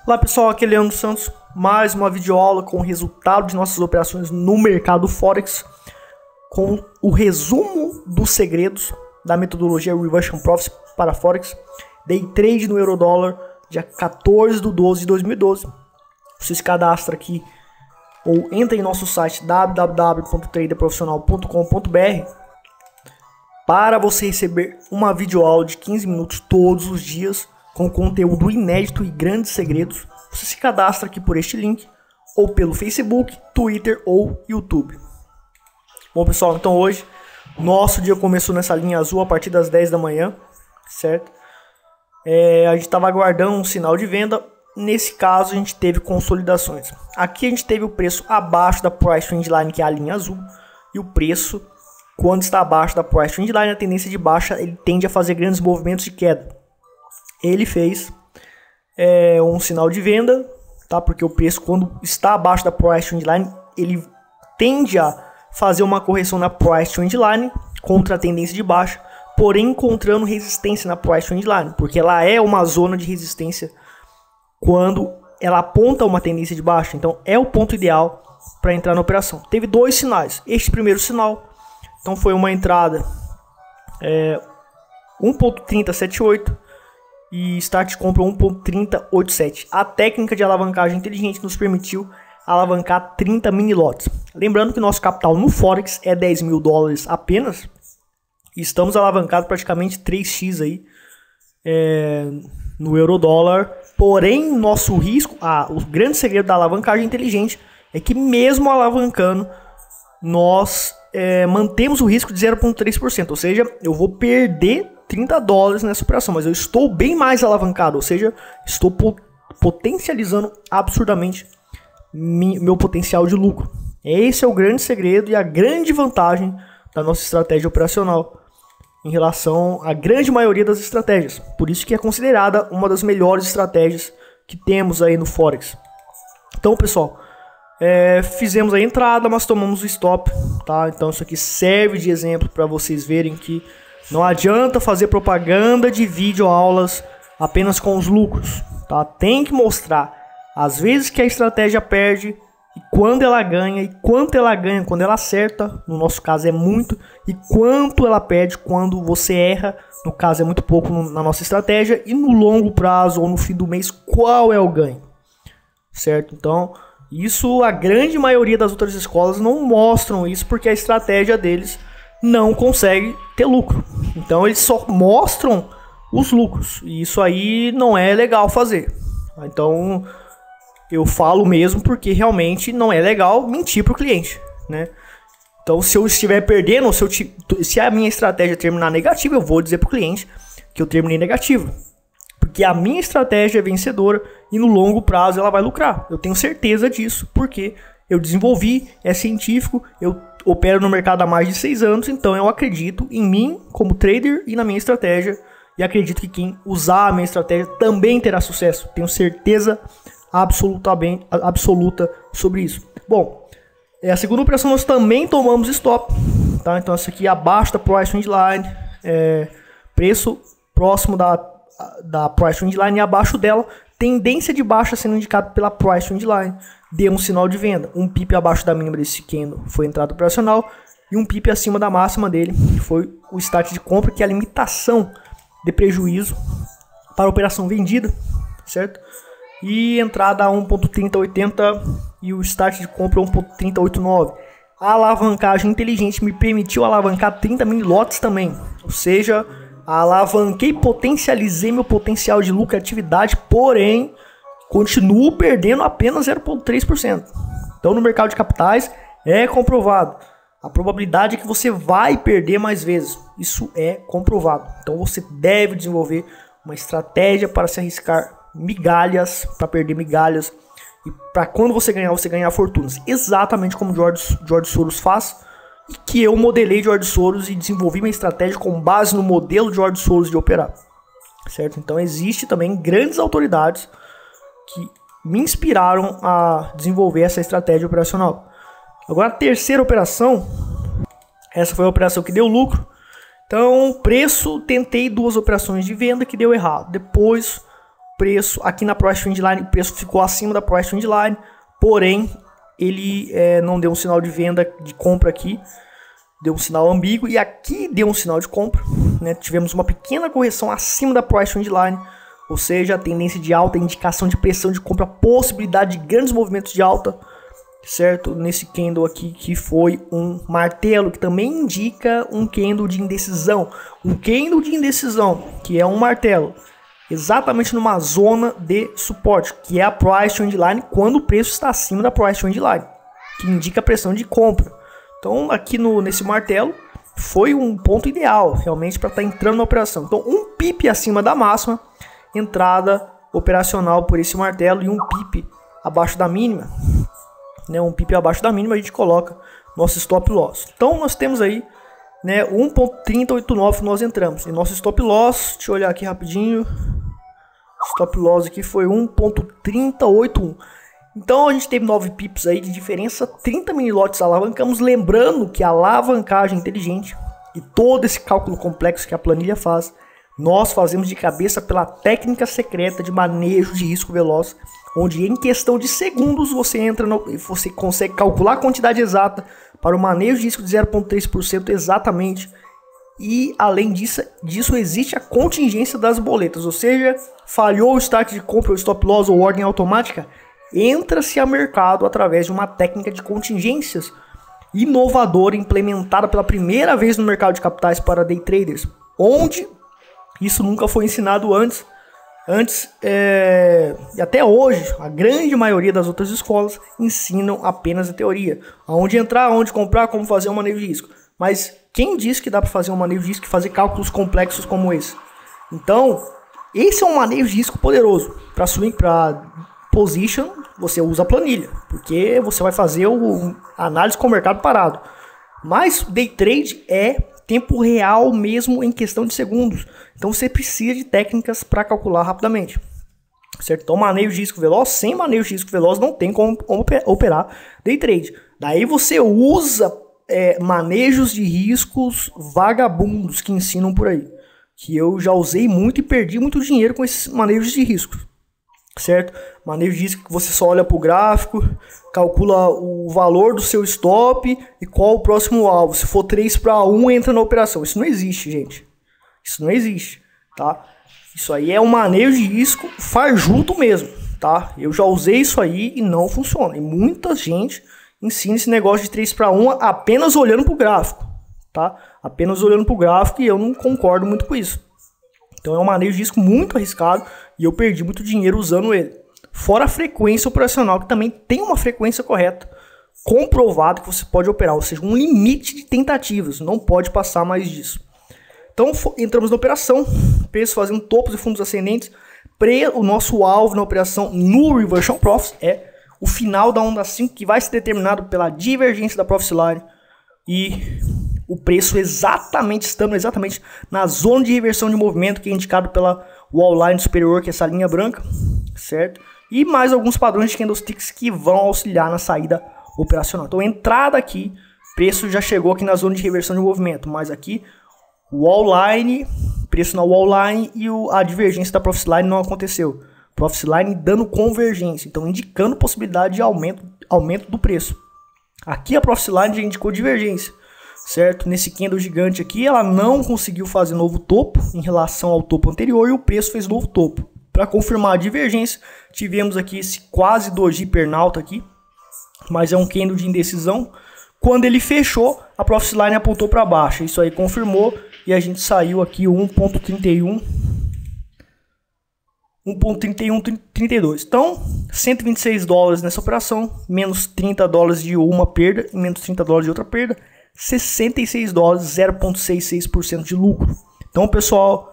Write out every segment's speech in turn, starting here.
Olá pessoal, aqui é Leandro Santos, mais uma videoaula com o resultado de nossas operações no mercado Forex, com o resumo dos segredos da metodologia Reversion Profits para Forex, Day Trade no Eurodólar, dia 14/12/2012. Você se cadastra aqui ou entra em nosso site www.traderprofissional.com.br para você receber uma videoaula de 15 minutos todos os dias com conteúdo inédito e grandes segredos. Você se cadastra aqui por este link ou pelo Facebook, Twitter ou YouTube. Bom pessoal, então hoje nosso dia começou nessa linha azul a partir das 10 da manhã, certo? A gente estava aguardando um sinal de venda. Nesse caso a gente teve consolidações. Aqui a gente teve o preço abaixo da Price Trend Line, que é a linha azul, e o preço, quando está abaixo da Price Trend Line, a tendência de baixa, ele tende a fazer grandes movimentos de queda. Ele fez um sinal de venda, tá? Porque o preço, quando está abaixo da Price Trend Line, ele tende a fazer uma correção na Price Trend Line contra a tendência de baixa, porém encontrando resistência na Price Trend Line, porque ela é uma zona de resistência quando ela aponta uma tendência de baixa. Então é o ponto ideal para entrar na operação. Teve dois sinais. Este primeiro sinal, então, foi uma entrada 1.3078 e start de compra 1.3087. A técnica de alavancagem inteligente nos permitiu alavancar 30 mini lotes. Lembrando que nosso capital no Forex é 10 mil dólares apenas. E estamos alavancados praticamente 3x aí no Eurodólar. Porém, nosso risco, o grande segredo da alavancagem inteligente é que mesmo alavancando, nós mantemos o risco de 0.3%. Ou seja, eu vou perder 30 dólares nessa operação, mas eu estou bem mais alavancado, ou seja, estou potencializando absurdamente meu potencial de lucro. Esse é o grande segredo e a grande vantagem da nossa estratégia operacional em relação à grande maioria das estratégias. Por isso que é considerada uma das melhores estratégias que temos aí no Forex. Então, pessoal, fizemos a entrada, mas tomamos o stop, tá? Então isso aqui serve de exemplo para vocês verem que não adianta fazer propaganda de videoaulas apenas com os lucros, tá? Tem que mostrar as vezes que a estratégia perde e quando ela ganha, e quanto ela ganha quando ela acerta, no nosso caso é muito, e quanto ela perde quando você erra, no caso é muito pouco na nossa estratégia, e no longo prazo ou no fim do mês, qual é o ganho, certo? Então, isso a grande maioria das outras escolas não mostram isso porque a estratégia deles não consegue ter lucro. Então eles só mostram os lucros. E isso aí não é legal fazer. Então eu falo mesmo porque realmente não é legal mentir para o cliente, né? Então se eu estiver perdendo, se a minha estratégia terminar negativa, eu vou dizer para o cliente que eu terminei negativo. Porque a minha estratégia é vencedora e no longo prazo ela vai lucrar. Eu tenho certeza disso porque eu desenvolvi, é científico, eu opero no mercado há mais de 6 anos, então eu acredito em mim como trader e na minha estratégia, e acredito que quem usar a minha estratégia também terá sucesso. Tenho certeza absoluta sobre isso. Bom, a segunda operação nós também tomamos stop, tá? Então essa aqui abaixo da Price Trend Line, preço próximo da Price Trend Line e abaixo dela, tendência de baixa sendo indicada pela Price Trend Line. Deu um sinal de venda, um pip abaixo da mínima desse candle foi entrada operacional e um pip acima da máxima dele foi o start de compra, que é a limitação de prejuízo para a operação vendida, certo? E entrada a 1.3080 e o start de compra 1.3089. A alavancagem inteligente me permitiu alavancar 30 mini lotes também, ou seja, alavanquei, potencializei meu potencial de lucratividade, porém continuo perdendo apenas 0.3%. Então no mercado de capitais é comprovado. A probabilidade é que você vai perder mais vezes. Isso é comprovado. Então você deve desenvolver uma estratégia para se arriscar migalhas, para perder migalhas. E para quando você ganhar fortunas. Exatamente como George Soros faz. E que eu modelei George Soros e desenvolvi minha estratégia com base no modelo George Soros de operar. Certo? Então existe também grandes autoridades que me inspiraram a desenvolver essa estratégia operacional. Agora a terceira operação, essa foi a operação que deu lucro. Então preço, tentei 2 operações de venda que deu errado. Depois preço aqui na Price Trend Line, o preço ficou acima da Price Trend Line, porém ele não deu um sinal de venda, de compra aqui, deu um sinal ambíguo, e aqui deu um sinal de compra, né? Tivemos uma pequena correção acima da Price Trend Line, ou seja, a tendência de alta, indicação de pressão de compra, possibilidade de grandes movimentos de alta, certo? Nesse candle aqui, que foi um martelo, que também indica um candle de indecisão. Um candle de indecisão, que é um martelo, exatamente numa zona de suporte, que é a Price Trend Line, quando o preço está acima da Price Trend Line, que indica a pressão de compra. Então, aqui nesse martelo, foi um ponto ideal, realmente, para estar entrando na operação. Então, um pip acima da máxima, entrada operacional por esse martelo, e um pip abaixo da mínima, né, um pip abaixo da mínima, a gente coloca nosso stop loss. Então nós temos aí, né, 1.3089 nós entramos, e nosso stop loss, deixa eu olhar aqui rapidinho, stop loss aqui foi 1.3081. Então a gente teve 9 pips aí de diferença, 30 mini lotes alavancamos, lembrando que a alavancagem inteligente e todo esse cálculo complexo que a planilha faz, nós fazemos de cabeça pela técnica secreta de manejo de risco veloz, onde em questão de segundos você você consegue calcular a quantidade exata para o manejo de risco de 0,3% exatamente. E além disso existe a contingência das boletas, ou seja, falhou o start de compra, ou stop loss ou ordem automática, entra-se a mercado através de uma técnica de contingências inovadora, implementada pela primeira vez no mercado de capitais para day traders, onde isso nunca foi ensinado antes, e até hoje, a grande maioria das outras escolas ensinam apenas a teoria. Aonde entrar, aonde comprar, como fazer um manejo de risco. Mas quem disse que dá para fazer um manejo de risco e fazer cálculos complexos como esse? Então, esse é um manejo de risco poderoso. Para swing, para position, você usa a planilha, porque você vai fazer a análise com o mercado parado. Mas day trade é tempo real mesmo, em questão de segundos. Então você precisa de técnicas para calcular rapidamente, certo? Então manejo de risco veloz, sem manejo de risco veloz não tem como operar day trade. Daí você usa manejos de riscos vagabundos que ensinam por aí, que eu já usei muito e perdi muito dinheiro com esses manejos de risco, certo? Manejo de risco que você só olha para o gráfico, calcula o valor do seu stop e qual o próximo alvo. Se for 3-1, entra na operação. Isso não existe, gente. Isso não existe, tá? Isso aí é um manejo de risco fajuto mesmo, tá? Eu já usei isso aí e não funciona. E muita gente ensina esse negócio de 3-1 apenas olhando para o gráfico, tá? Apenas olhando para o gráfico, e eu não concordo muito com isso. Então é um manejo de risco muito arriscado e eu perdi muito dinheiro usando ele. Fora a frequência operacional, que também tem uma frequência correta, comprovado que você pode operar, ou seja, um limite de tentativas, não pode passar mais disso. Então entramos na operação, preço fazendo topos e fundos ascendentes, o nosso alvo na operação no Reversion Profits é o final da onda 5, que vai ser determinado pela divergência da Profit Line e o preço estando exatamente na zona de reversão de movimento, que é indicado pela wall line superior, que é essa linha branca, certo? E mais alguns padrões de candlesticks que vão auxiliar na saída operacional. Então, entrada aqui, preço já chegou aqui na zona de reversão de movimento, mas aqui wall line, preço na wall line e a divergência da Profit Line não aconteceu. Profit Line dando convergência, então indicando possibilidade de aumento do preço. Aqui a Profit Line já indicou divergência, certo? Nesse candle gigante aqui, ela não conseguiu fazer novo topo em relação ao topo anterior e o preço fez novo topo. Para confirmar a divergência, tivemos aqui esse quase doji pernalta aqui, mas é um candle de indecisão. Quando ele fechou, a Profit Line apontou para baixo. Isso aí confirmou e a gente saiu aqui 1.3132. Então, 126 dólares nessa operação, menos 30 dólares de uma perda e menos 30 dólares de outra perda, 66 dólares, 0,66% de lucro. Então, pessoal,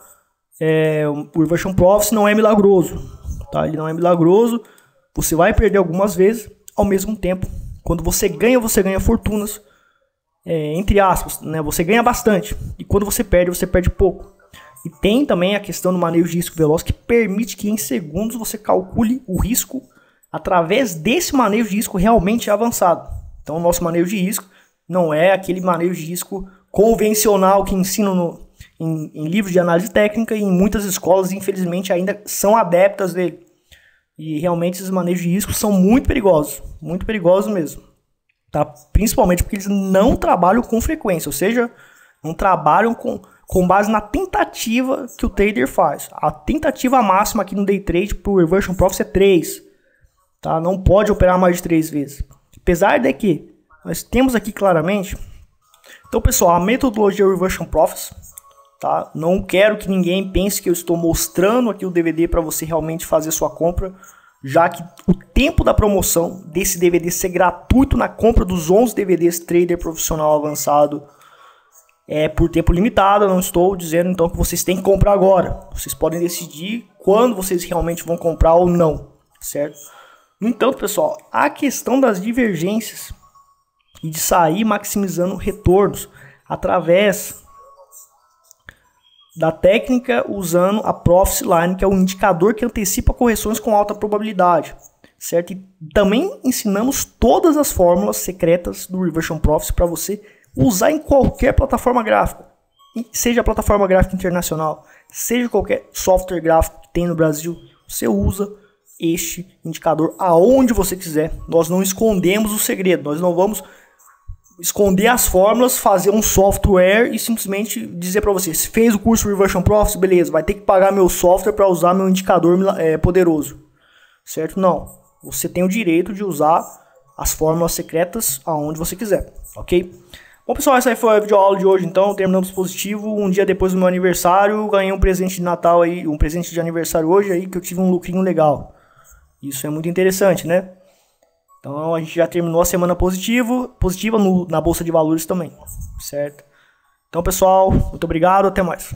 o Reversion Profits não é milagroso, tá? Ele não é milagroso. Você vai perder algumas vezes, ao mesmo tempo, quando você ganha fortunas, entre aspas, né? Você ganha bastante. E quando você perde pouco. E tem também a questão do manejo de risco veloz, que permite que em segundos você calcule o risco através desse manejo de risco realmente avançado. Então, o nosso manejo de risco não é aquele manejo de risco convencional que ensinam em livros de análise técnica e em muitas escolas, infelizmente, ainda são adeptas dele. E realmente esses manejos de risco são muito perigosos mesmo. Tá? Principalmente porque eles não trabalham com frequência, ou seja, não trabalham com base na tentativa que o trader faz. A tentativa máxima aqui no Day Trade para o Reversion Profits é 3. Tá? Não pode operar mais de 3 vezes. Apesar de que nós temos aqui claramente... Então, pessoal, a metodologia Reversion Profits, tá? Não quero que ninguém pense que eu estou mostrando aqui o DVD para você realmente fazer sua compra, já que o tempo da promoção desse DVD ser gratuito na compra dos 11 DVDs Trader Profissional Avançado é por tempo limitado. Eu não estou dizendo então que vocês têm que comprar agora. Vocês podem decidir quando vocês realmente vão comprar ou não, certo? No entanto, pessoal, a questão das divergências e de sair maximizando retornos através da técnica usando a Profit Line, que é um indicador que antecipa correções com alta probabilidade, certo? E também ensinamos todas as fórmulas secretas do Reversion Profits para você usar em qualquer plataforma gráfica, seja a plataforma gráfica internacional, seja qualquer software gráfico que tem no Brasil, você usa este indicador aonde você quiser. Nós não escondemos o segredo, nós não vamos esconder as fórmulas, fazer um software e simplesmente dizer para você, se fez o curso Reversion Profits, beleza, vai ter que pagar meu software para usar meu indicador poderoso, certo? Não, você tem o direito de usar as fórmulas secretas aonde você quiser, ok? Bom, pessoal, essa aí foi a videoaula de hoje, então, terminamos positivo. Um dia depois do meu aniversário, ganhei um presente de Natal aí, um presente de aniversário hoje aí, que eu tive um lucrinho legal. Isso é muito interessante, né? Então a gente já terminou a semana positiva na Bolsa de Valores também, certo? Então, pessoal, muito obrigado, até mais.